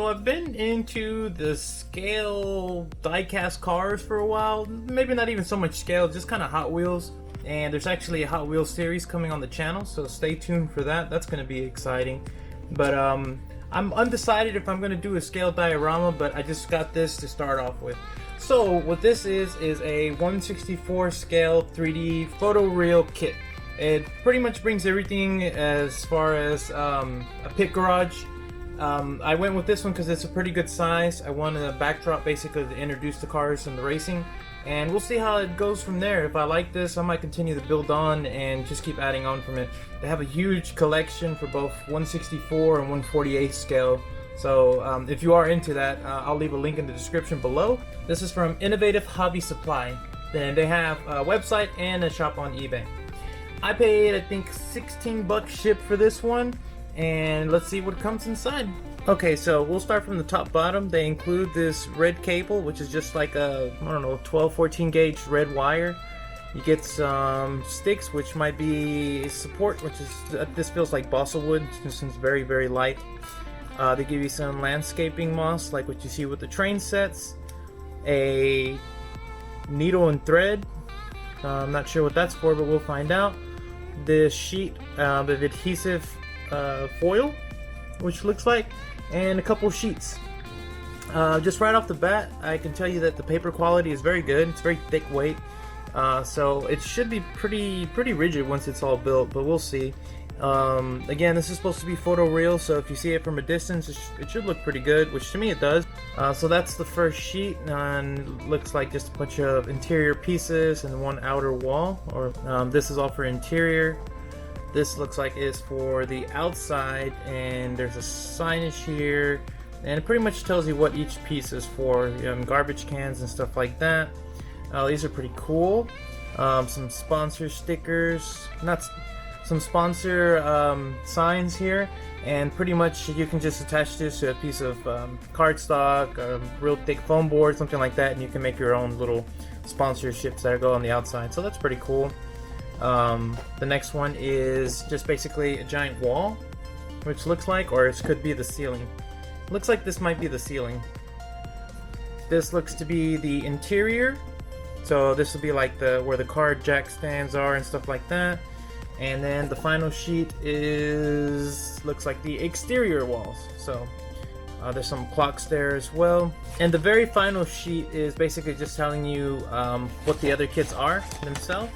So I've been into the scale diecast cars for a while. Maybe not even so much scale, just kind of Hot Wheels. And there's actually a Hot Wheels series coming on the channel, so stay tuned for that. That's going to be exciting. But I'm undecided if I'm going to do a scale diorama, but I just got this to start off with. So what this is a 1/64 scale 3D photoreal kit. It pretty much brings everything as far as a pit garage. I went with this one because it's a pretty good size. I wanted a backdrop basically to introduce the cars and the racing, and we'll see how it goes from there. If I like this, I might continue to build on and just keep adding on from it. They have a huge collection for both 1/64 and 1/48 scale. So if you are into that, I'll leave a link in the description below. This is from Innovative Hobby Supply. Then they have a website and a shop on eBay. I paid, I think, 16 bucks shipped for this one, and let's see what comes inside. Okay, so we'll start from the top bottom. They include this red cable, which is just like a, I don't know, 12-14 gauge red wire. You get some sticks, which might be support, which is, this feels like balsa wood. This one's very, very light. They give you some landscaping moss, like what you see with the train sets. A needle and thread. I'm not sure what that's for, but we'll find out. This sheet of adhesive foil, which looks like, and a couple sheets. Just right off the bat, I can tell you that the paper quality is very good. It's very thick weight, so it should be pretty rigid once it's all built, but we'll see. Again, this is supposed to be photoreal, so if you see it from a distance, it should look pretty good, which to me it does. So that's the first sheet, and looks like just a bunch of interior pieces and one outer wall. Or this is all for interior. This looks like it's for the outside, and there's a signage here, and it pretty much tells you what each piece is for. Garbage cans and stuff like that. These are pretty cool. Some sponsor stickers, some sponsor signs here, and pretty much you can just attach this to a piece of cardstock, a real thick foam board, something like that, and you can make your own little sponsorships that go on the outside. So that's pretty cool. The next one is just basically a giant wall, which looks like, or it could be the ceiling. Looks like this might be the ceiling. This looks to be the interior, so this will be like where the car jack stands are and stuff like that. And then the final sheet looks like the exterior walls. So there's some clocks there as well. And the very final sheet is basically just telling you what the other kits are themselves.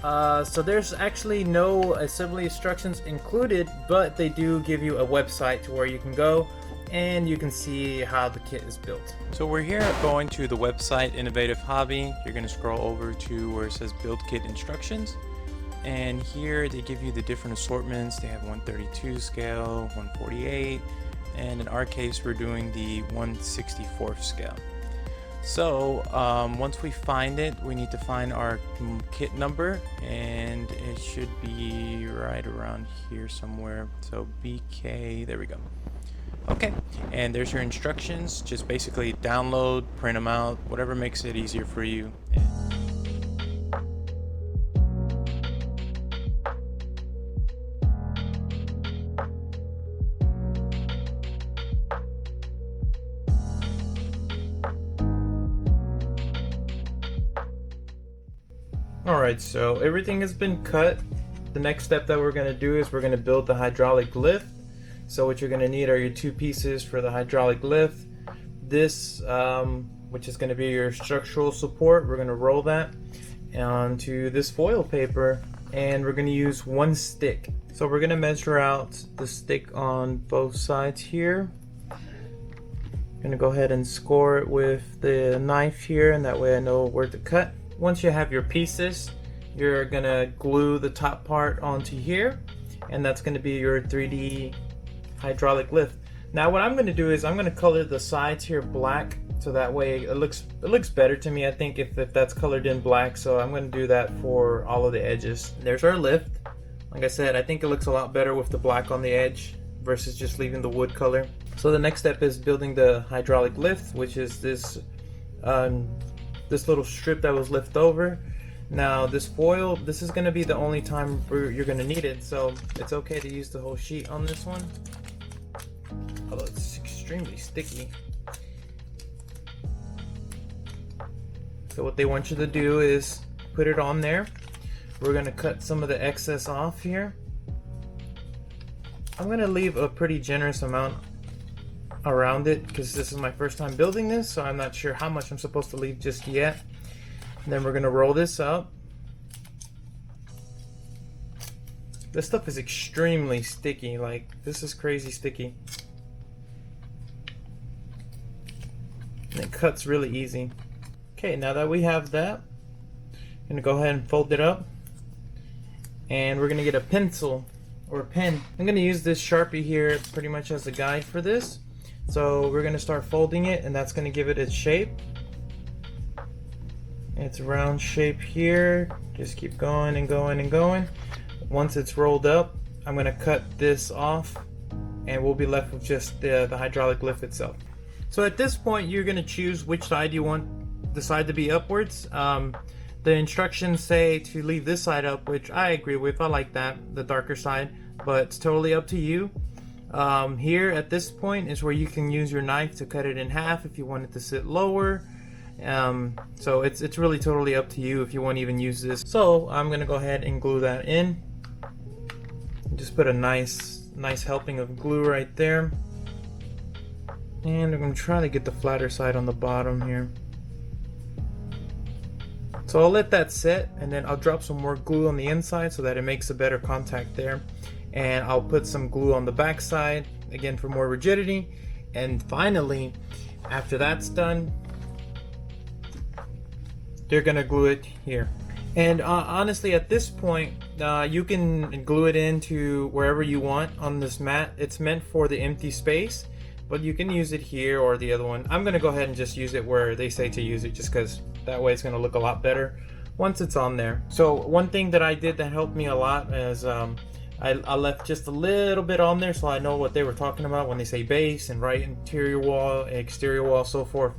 So there's actually no assembly instructions included, but they do give you a website to where you can go and you can see how the kit is built. So we're here going to the website Innovative Hobby. You're going to scroll over to where it says Build Kit Instructions. And here they give you the different assortments. They have 1/32 scale, 1/48, and in our case we're doing the 1/64 scale. So once we find it, we need to find our kit number, and it should be right around here somewhere. So BK, there we go. Okay, and there's your instructions. Just basically download, print them out, whatever makes it easier for you. Alright, so everything has been cut. The next step that we're going to do is we're going to build the hydraulic lift. So what you're going to need are your two pieces for the hydraulic lift. This, which is going to be your structural support, we're going to roll that onto this foil paper, and we're going to use one stick. So we're going to measure out the stick on both sides here. I'm going to go ahead and score it with the knife here, and that way I know where to cut. Once you have your pieces, you're gonna glue the top part onto here, and that's gonna be your 3D hydraulic lift. Now what I'm gonna do is I'm gonna color the sides here black, so that way it looks better to me, I think, if that's colored in black. So I'm gonna do that for all of the edges. There's our lift. Like I said, I think it looks a lot better with the black on the edge versus just leaving the wood color. So the next step is building the hydraulic lift, which is this little strip that was left over. Now this foil, this is going to be the only time you're going to need it, so it's okay to use the whole sheet on this one. Although it's extremely sticky. So what they want you to do is put it on there. We're gonna cut some of the excess off here. I'm gonna leave a pretty generous amount around it because this is my first time building this, so I'm not sure how much I'm supposed to leave just yet. And then we're gonna roll this up. This stuff is extremely sticky, like this is crazy sticky. And it cuts really easy. Okay, now that we have that, I'm gonna go ahead and fold it up. And we're gonna get a pencil or a pen. I'm gonna use this Sharpie here pretty much as a guide for this. So we're gonna start folding it, and that's gonna give it its shape. It's a round shape here. Just keep going and going and going. Once it's rolled up, I'm gonna cut this off, and we'll be left with just the hydraulic lift itself. So at this point, you're gonna choose which side you want the side to be upwards. The instructions say to leave this side up, which I agree with. I like that, the darker side, but it's totally up to you. Here at this point is where you can use your knife to cut it in half if you want it to sit lower. So it's really totally up to you if you want to even use this. So I'm gonna go ahead and glue that in. Just put a nice helping of glue right there. And I'm gonna try to get the flatter side on the bottom here. So I'll let that set, and then I'll drop some more glue on the inside so that it makes a better contact there. And I'll put some glue on the back side, again for more rigidity. And finally, after that's done, they're gonna glue it here. And honestly, at this point, you can glue it into wherever you want on this mat. It's meant for the empty space, but you can use it here or the other one. I'm gonna go ahead and just use it where they say to use it, just because that way it's gonna look a lot better once it's on there. So one thing that I did that helped me a lot is I left just a little bit on there so I know what they were talking about when they say base and right interior wall, exterior wall, so forth.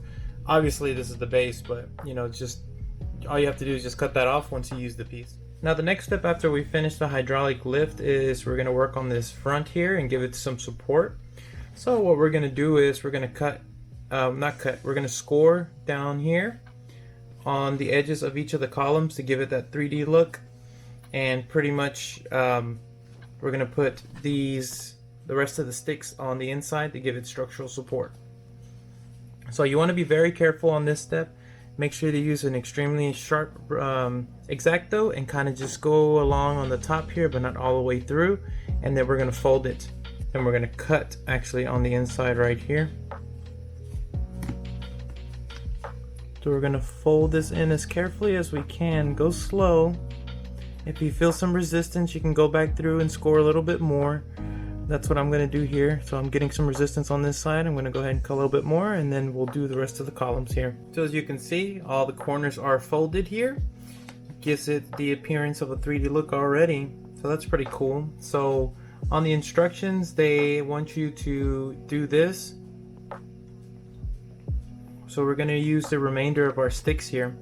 Obviously this is the base, but you know, just all you have to do is just cut that off once you use the piece. Now the next step after we finish the hydraulic lift is we're gonna work on this front here and give it some support. So what we're gonna do is we're gonna we're gonna score down here on the edges of each of the columns to give it that 3D look. And pretty much we're gonna put the rest of the sticks on the inside to give it structural support. So you wanna be very careful on this step. Make sure to use an extremely sharp X-Acto and kind of just go along on the top here, but not all the way through. And then we're gonna fold it. And we're gonna cut actually on the inside right here. So we're gonna fold this in as carefully as we can. Go slow. If you feel some resistance, you can go back through and score a little bit more. That's what I'm gonna do here. So I'm getting some resistance on this side. I'm gonna go ahead and cut a little bit more, and then we'll do the rest of the columns here. So as you can see, all the corners are folded here. Gives it the appearance of a 3D look already. So that's pretty cool. So on the instructions, they want you to do this. So we're gonna use the remainder of our sticks here.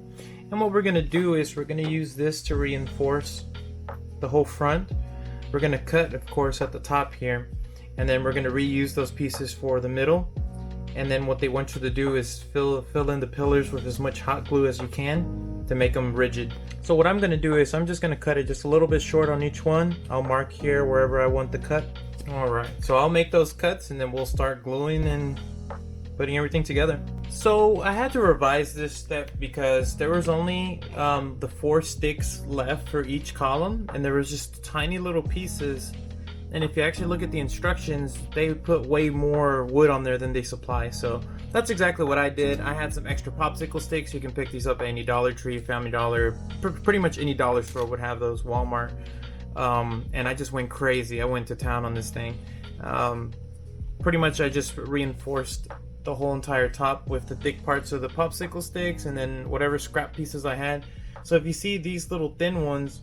And what we're gonna do is we're gonna use this to reinforce the whole front. We're gonna cut, of course, at the top here, and then we're gonna reuse those pieces for the middle. And then what they want you to do is fill in the pillars with as much hot glue as you can to make them rigid. So what I'm gonna do is I'm just gonna cut it just a little bit short on each one. I'll mark here wherever I want the cut. All right, so I'll make those cuts and then we'll start gluing and putting everything together. So I had to revise this step because there was only the 4 sticks left for each column, and there was just tiny little pieces. And if you actually look at the instructions, they put way more wood on there than they supply. So that's exactly what I did. I had some extra popsicle sticks. You can pick these up at any Dollar Tree, Family Dollar, pretty much any dollar store would have those, Walmart. And I just went crazy. I went to town on this thing. Pretty much I just reinforced the whole entire top with the thick parts of the popsicle sticks and then whatever scrap pieces I had. So if you see these little thin ones,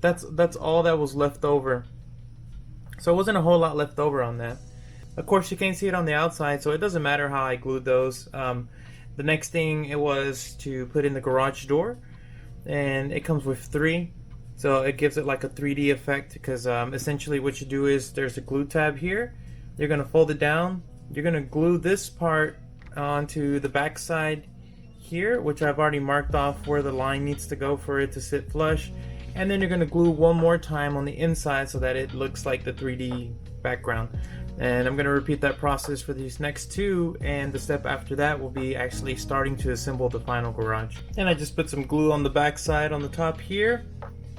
that's all that was left over. So it wasn't a whole lot left over on that. Of course you can't see it on the outside, so it doesn't matter how I glued those. The next thing it was to put in the garage door, and it comes with 3. So it gives it like a 3D effect because essentially what you do is there's a glue tab here. You're gonna fold it down, you're gonna glue this part onto the back side here, which I've already marked off where the line needs to go for it to sit flush. And then you're gonna glue one more time on the inside so that it looks like the 3D background. And I'm gonna repeat that process for these next two, and the step after that will be actually starting to assemble the final garage. And I just put some glue on the back side on the top here,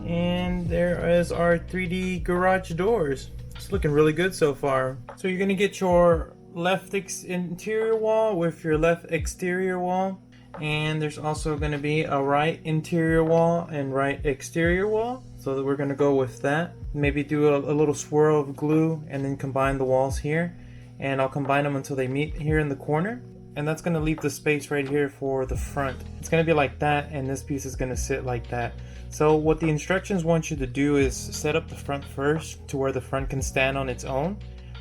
and there is our 3D garage doors. It's looking really good so far. So you're gonna get your left interior wall with your left exterior wall, and there's also going to be a right interior wall and right exterior wall, so that we're going to go with that. Maybe do a little swirl of glue and then combine the walls here, and I'll combine them until they meet here in the corner, and that's going to leave the space right here for the front. It's going to be like that, and this piece is going to sit like that. So what the instructions want you to do is set up the front first to where the front can stand on its own.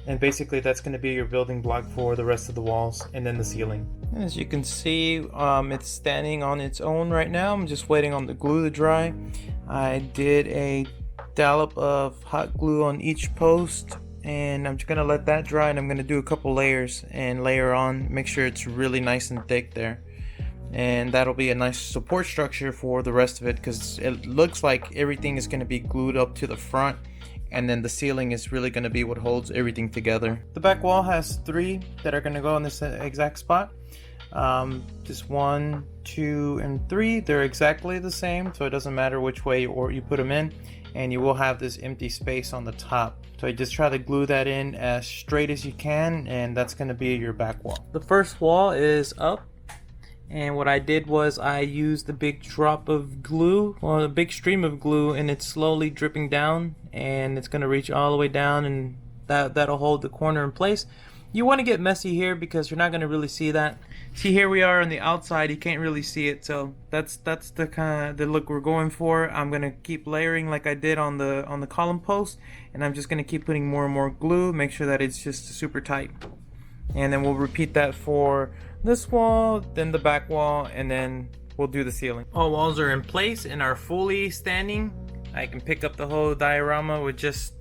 And basically that's going to be your building block for the rest of the walls and then the ceiling. As you can see, it's standing on its own right now. I'm just waiting on the glue to dry. I did a dollop of hot glue on each post, and I'm just going to let that dry, and I'm going to do a couple layers and layer on, make sure it's really nice and thick there. And that'll be a nice support structure for the rest of it, because it looks like everything is going to be glued up to the front, and then the ceiling is really going to be what holds everything together. The back wall has 3 that are going to go in this exact spot. Just 1, 2, and 3. They're exactly the same, so it doesn't matter which way you put them in, and you will have this empty space on the top. So you just try to glue that in as straight as you can, and that's going to be your back wall. The first wall is up, and what I did was I used the big drop of glue, well, a big stream of glue, and it's slowly dripping down, and it's going to reach all the way down, and that'll hold the corner in place. You want to get messy here because you're not going to really see that. See, here we are on the outside, you can't really see it, so that's the kind of the look we're going for. I'm going to keep layering like I did on the column post, and I'm just going to keep putting more and more glue, make sure that it's just super tight. And then we'll repeat that for this wall, then the back wall, and then we'll do the ceiling. All walls are in place and are fully standing. I can pick up the whole diorama with just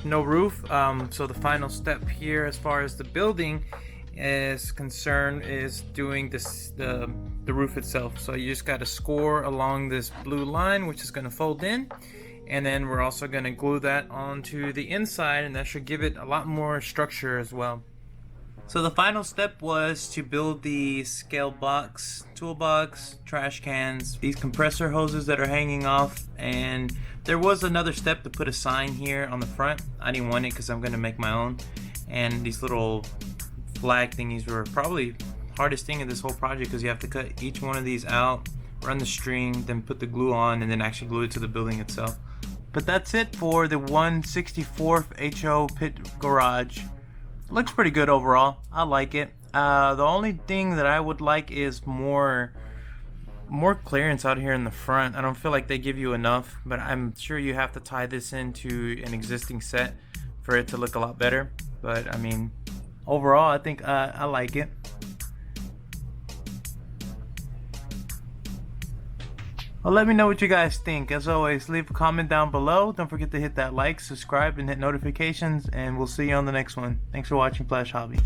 no roof. So the final step here as far as the building is concerned is doing this the roof itself. So you just got to score along this blue line, which is going to fold in, and then we're also going to glue that onto the inside, and that should give it a lot more structure as well. So the final step was to build the scale box, toolbox, trash cans, these compressor hoses that are hanging off, and there was another step to put a sign here on the front. I didn't want it because I'm going to make my own, and these little flag thingies were probably hardest thing in this whole project because you have to cut each one of these out, run the string, then put the glue on, and then actually glue it to the building itself. But that's it for the 1/64 HO pit garage. Looks pretty good overall. I like it. The only thing that I would like is more clearance out here in the front. I don't feel like they give you enough, but I'm sure you have to tie this into an existing set for it to look a lot better. But I mean, overall, I think I like it. Well, let me know what you guys think. As always, leave a comment down below. Don't forget to hit that like, subscribe, and hit notifications, and we'll see you on the next one. Thanks for watching Flash Hobby.